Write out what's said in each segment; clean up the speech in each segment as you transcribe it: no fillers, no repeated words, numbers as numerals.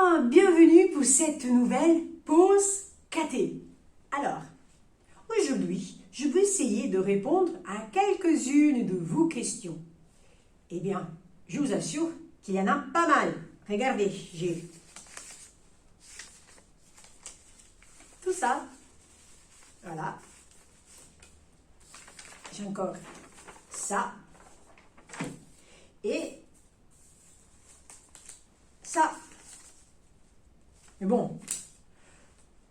enfants, bienvenue pour cette nouvelle pause caté. Alors, aujourd'hui, je vais essayer de répondre à quelques-unes de vos questions. Eh bien, je vous assure qu'il y en a pas mal. Regardez, j'ai tout ça. Voilà. J'ai encore ça. Et ça. Mais bon,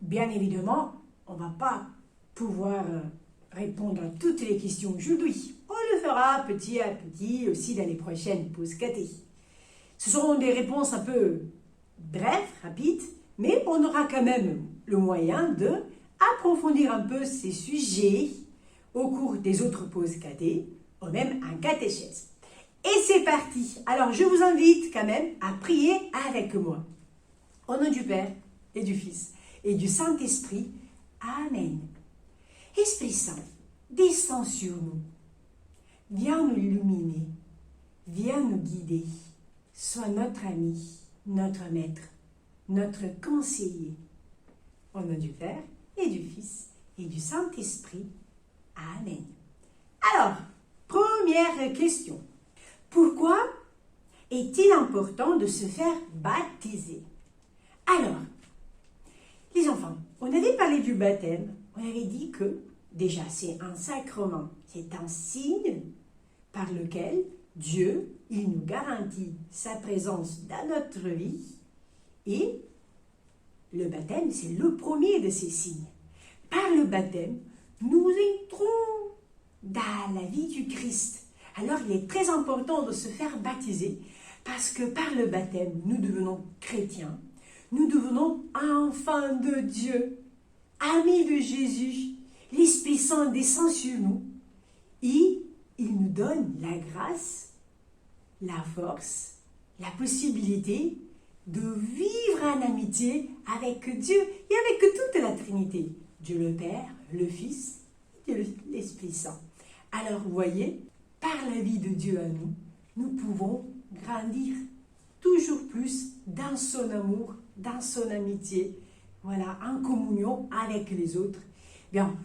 bien évidemment, on ne va pas pouvoir répondre à toutes les questions aujourd'hui. On le fera petit à petit aussi dans les prochaines pauses caté. Ce seront des réponses un peu brèves, rapides, mais on aura quand même le moyen de approfondir un peu ces sujets au cours des autres pauses caté, ou même un catéchèse. Et c'est parti. Alors, je vous invite quand même à prier avec moi. Au nom du Père et du Fils et du Saint-Esprit. Amen. Esprit Saint, descends sur nous. Viens nous illuminer. Viens nous guider. Sois notre ami, notre maître, notre conseiller. Au nom du Père et du Fils et du Saint-Esprit. Amen. Alors, première question. Pourquoi est-il important de se faire baptiser? Alors, les enfants, on avait parlé du baptême, on avait dit que déjà c'est un sacrement, c'est un signe par lequel Dieu, il nous garantit sa présence dans notre vie et le baptême, c'est le premier de ces signes. Par le baptême, nous entrons dans la vie du Christ. Alors, il est très important de se faire baptiser parce que par le baptême, nous devenons chrétiens. Nous devenons enfants de Dieu, amis de Jésus. L'Esprit Saint descend sur nous et il nous donne la grâce, la force, la possibilité de vivre en amitié avec Dieu et avec toute la Trinité. Dieu le Père, le Fils et l'Esprit Saint. Alors, vous voyez, par la vie de Dieu à nous, nous pouvons grandir toujours plus dans son amour, dans son amitié, voilà, en communion avec les autres. Bien,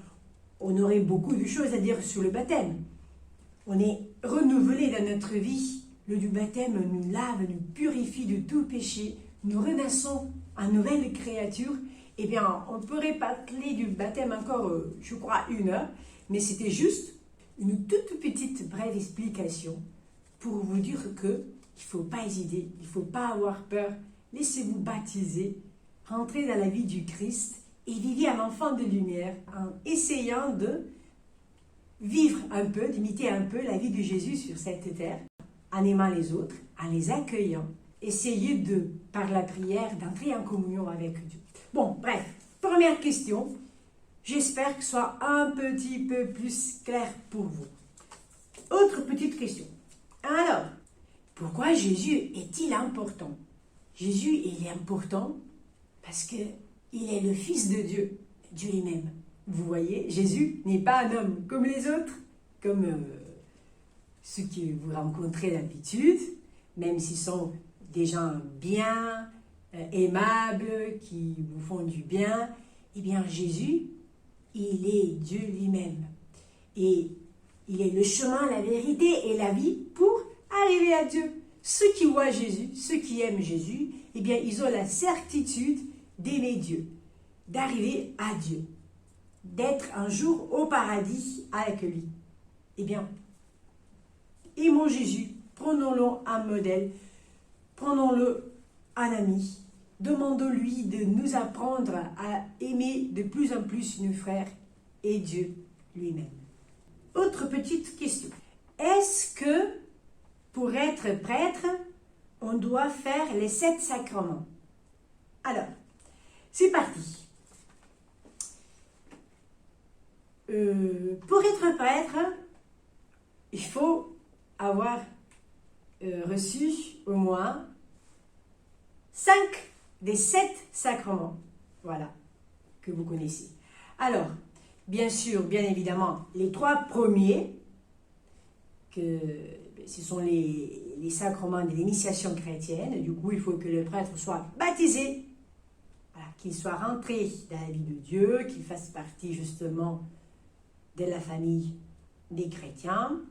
on aurait beaucoup de choses à dire sur le baptême. On est renouvelé dans notre vie. Le baptême nous lave, nous purifie de tout péché. Nous renaissons en nouvelle créature. Eh bien, on pourrait parler du baptême encore, je crois, 1 heure, mais c'était juste une toute petite brève explication pour vous dire que il ne faut pas hésiter, il ne faut pas avoir peur. Laissez-vous baptiser, rentrez dans la vie du Christ et vivez un enfant de lumière en essayant de vivre un peu, d'imiter un peu la vie de Jésus sur cette terre, en aimant les autres, en les accueillant. Essayez de, par la prière, d'entrer en communion avec Dieu. Bon, bref, première question. J'espère que ce soit un petit peu plus clair pour vous. Autre petite question. Alors, pourquoi Jésus est-il important? Jésus, il est important parce qu'il est le Fils de Dieu, Dieu lui-même. Vous voyez, Jésus n'est pas un homme comme les autres, comme ceux que vous rencontrez d'habitude, même s'ils sont des gens bien, aimables, qui vous font du bien. Eh bien, Jésus, il est Dieu lui-même. Et il est le chemin, la vérité et la vie pour arriver à Dieu. Ceux qui voient Jésus, ceux qui aiment Jésus, eh bien, ils ont la certitude d'aimer Dieu, d'arriver à Dieu, d'être un jour au paradis avec lui. Eh bien, aimons Jésus, prenons-le en modèle, prenons-le en ami, demandons-lui de nous apprendre à aimer de plus en plus nos frères et Dieu lui-même. Autre petite question. Est-ce que pour être prêtre, on doit faire les 7 sacrements? Alors, c'est parti. Pour être prêtre, il faut avoir reçu au moins 5 des 7 sacrements, voilà, que vous connaissez. Alors, bien sûr, bien évidemment, les 3 premiers, que ce sont les sacrements de l'initiation chrétienne. Du coup, il faut que le prêtre soit baptisé, voilà, qu'il soit rentré dans la vie de Dieu, qu'il fasse partie justement de la famille des chrétiens.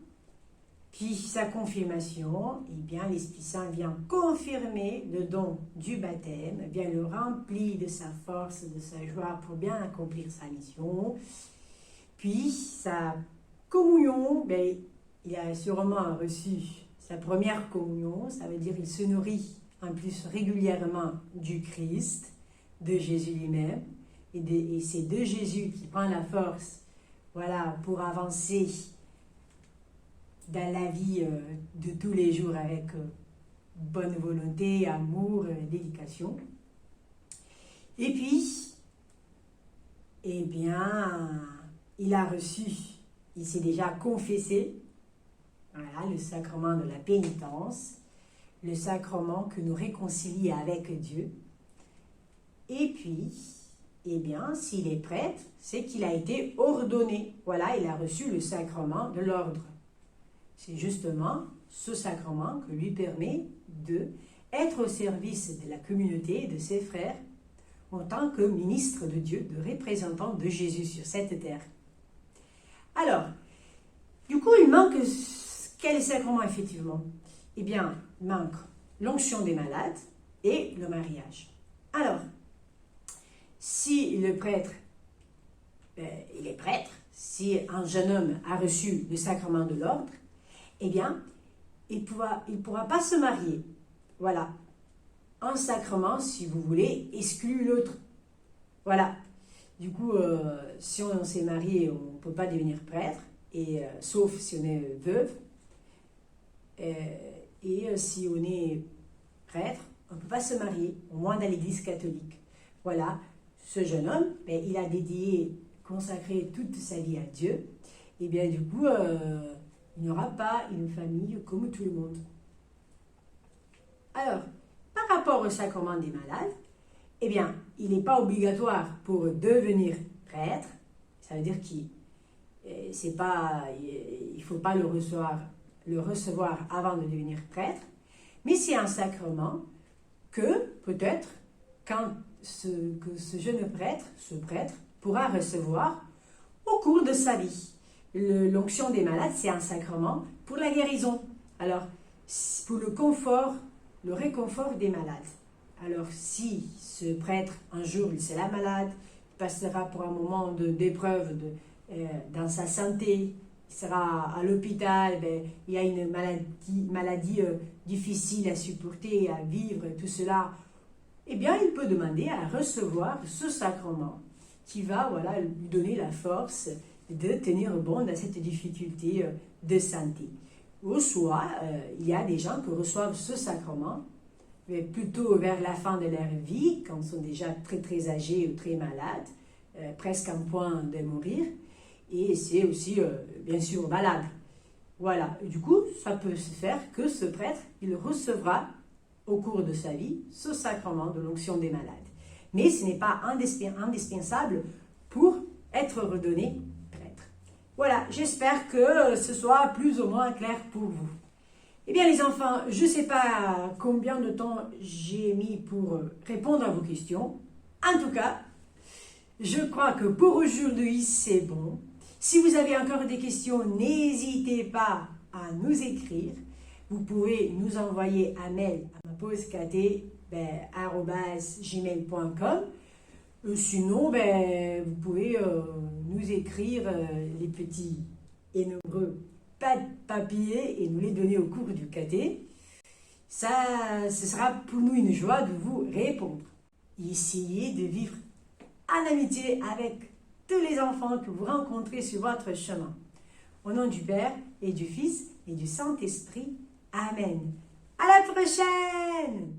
Puis sa confirmation, eh bien l'Esprit Saint vient confirmer le don du baptême, vient le remplir de sa force, de sa joie pour bien accomplir sa mission. Puis sa communion, ben, il a sûrement reçu sa première communion, ça veut dire qu'il se nourrit en plus régulièrement du Christ, de Jésus lui-même, et c'est de Jésus qui prend la force, voilà, pour avancer dans la vie de tous les jours avec bonne volonté, amour, dédication. Et puis, eh bien, il a reçu, il s'est déjà confessé, voilà, le sacrement de la pénitence, le sacrement que nous réconcilie avec Dieu. Et puis, eh bien, s'il est prêtre, c'est qu'il a été ordonné. Voilà, il a reçu le sacrement de l'ordre. C'est justement ce sacrement qui lui permet d'être au service de la communauté, de ses frères, en tant que ministre de Dieu, de représentant de Jésus sur cette terre. Alors, du coup, il manque quel sacrement effectivement? Eh bien, il manque l'onction des malades et le mariage. Alors, si le prêtre, il est prêtre, si un jeune homme a reçu le sacrement de l'ordre, eh bien, il ne pourra pas se marier. Voilà. Un sacrement, si vous voulez, exclut l'autre. Voilà. Du coup, si on s'est marié, on ne peut pas devenir prêtre, sauf si on est veuve. Et si on est prêtre, on ne peut pas se marier, au moins dans l'Église catholique. Voilà. Ce jeune homme, il a consacré toute sa vie à Dieu. Et bien, du coup, il n'aura pas une famille comme tout le monde. Alors, par rapport au sacrement des malades, eh bien, il n'est pas obligatoire pour devenir prêtre. Ça veut dire qu'il ne faut pas le recevoir avant de devenir prêtre. Mais c'est un sacrement que, peut-être, que ce jeune prêtre, ce prêtre, pourra recevoir au cours de sa vie. L'onction des malades, c'est un sacrement pour la guérison. Alors, pour le réconfort des malades. Alors, si ce prêtre, un jour, il sera malade, il passera pour un moment d'épreuve dans sa santé, il sera à l'hôpital, il y a une maladie difficile à supporter, à vivre, tout cela, eh bien, il peut demander à recevoir ce sacrement qui va, voilà, lui donner la force de tenir bon dans cette difficulté de santé. Ou soit, il y a des gens qui reçoivent ce sacrement mais plutôt vers la fin de leur vie, quand ils sont déjà très très âgés ou très malades, presque en point de mourir, et c'est aussi, bien sûr, malade. Voilà, et du coup, ça peut se faire que ce prêtre, il recevra au cours de sa vie ce sacrement de l'onction des malades. Mais ce n'est pas indispensable pour être redonné prêtre. Voilà, j'espère que ce soit plus ou moins clair pour vous. Eh bien les enfants, je ne sais pas combien de temps j'ai mis pour répondre à vos questions. En tout cas, je crois que pour aujourd'hui, c'est bon. Si vous avez encore des questions, n'hésitez pas à nous écrire. Vous pouvez nous envoyer un mail à mapausekt@gmail.com. Sinon, vous pouvez nous écrire les petits et nombreux papiers et nous les donner au cours du caté. Ce sera pour nous une joie de vous répondre. Essayez de vivre en amitié avec tous les enfants que vous rencontrez sur votre chemin. Au nom du Père et du Fils et du Saint-Esprit. Amen. À la prochaine!